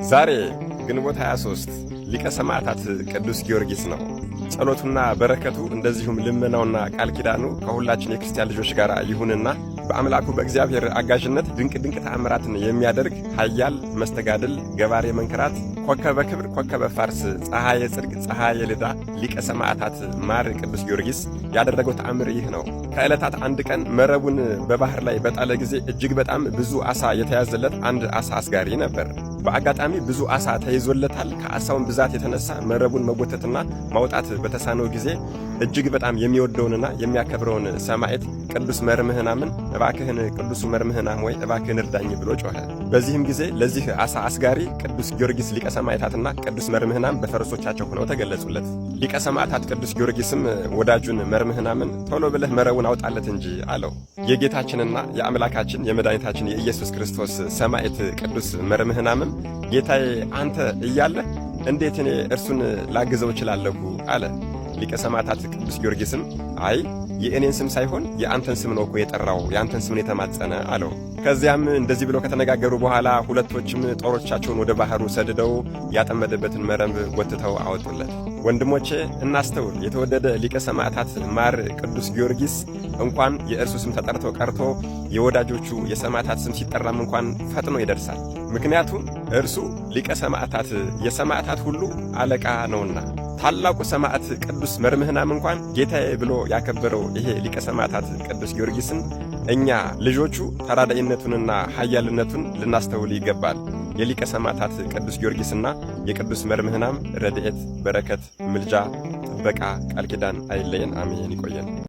ዛሬ ግንቦት 23 ሊቀ ሰማዕታት ቅዱስ ጊዮርጊስ ነው። ጸሎቱና በረከቱ እንደዚሁም ልመናውና ቃል ኪዳኑ ከሁላችን የክርስቲያን ልጆች ጋር ይሁንና በአምላኩ በእግዚአብሔር አጋዥነት ድንቅ ተአምራትን የሚያደርግ ኃያል መስተጋድል ገባሬ መንከራት ኮከበ ክብር ኮከበ ፋርስ ፀሐየ ጽድቅ ፀሐየ ልዳ ሊቀ ሰማዕታት ማር ቅዱስ ጊዮርጊስ ያደረገው ተአምር ይህ ነው። ከዕለታት አንድ ቀን መረቡን በባህር ላይ በጣለ ጊዜ እጅግ በጣም ብዙ ዓሣ የተያዘለት አንድ ዓሣ አስጋሪ ነበር። በአጋጣሚ ብዙ ዓሣ ተይዞለታል። ከዓሣውን ብዛት የተነሳ መረቡን መጎተትና ማውጣት በተሳነው ጊዜ እጅግ በጣም የሚወደውንና የሚያከብረውን ሰማዕት ቅዱስ መርምህናምን እባክህን ቅዱስ መርምህናም ወይ እባክህን እርዳኝ ብሎ ጮኸ። በዚህም ጊዜ ለዚህ ዓሣ አስጋሪ ቅዱስ ጊዮርጊስ ሊቀ ሰማዕታትና ቅዱስ መርምህናም በፈረሶቻቸው ሆነው ተገለጹለት። ሊቀ ሰማዕታት ቅዱስ ጊዮርጊስም ወዳጁን መርምህናምን ቶሎ ብለህ መረቡን አውጣለት እንጂ አለው። የጌታችንና የአምላካችን የመድኃኒታችን የኢየሱስ ክርስቶስ ሰማዕት ቅዱስ መርምህናምም ጌታዬ አንተ እያለህ እንዴት እኔ እርሱን ላግዘው እችላለሁ አለ። ሊቀ ሰማዕታት ቅዱስ ጊዮርጊስም አይ የእኔን ስም ሳይሆን የአንተን ስም ነው እኮ የጠራው፣ የአንተን ስም ነው የተማጸነ አለው። ከዚያም እንደዚህ ብለው ከተነጋገሩ በኋላ ሁለቶችም ጦሮቻቸውን ወደ ባህሩ ሰድደው ያጠመደበትን መረብ ጎትተው አወጡለት። ወንድሞቼ እናስተውል። የተወደደ ሊቀ ሰማዕታት ማር ቅዱስ ጊዮርጊስ እንኳን የእርሱ ስም ተጠርቶ ቀርቶ የወዳጆቹ የሰማዕታት ስም ሲጠራም እንኳን ፈጥኖ ይደርሳል። ምክንያቱም እርሱ ሊቀ ሰማዕታት የሰማዕታት ሁሉ አለቃ ነውና። ታላቁ ሰማዕት ቅዱስ መርምህናም እንኳን ጌታዬ ብሎ ያከበረው ይሄ ሊቀ ሰማዕታት ቅዱስ ጊዮርጊስን እኛ ልጆቹ ተራዳኢነቱንና ኃያልነቱን ልናስተውል ይገባል። የሊቀ ሰማዕታት ቅዱስ ጊዮርጊስና የቅዱስ መርምህናም ረድኤት፣ በረከት፣ ምልጃ፣ ጥበቃ፣ ቃል ኪዳን አይለየን። አሜን። ይቆየን።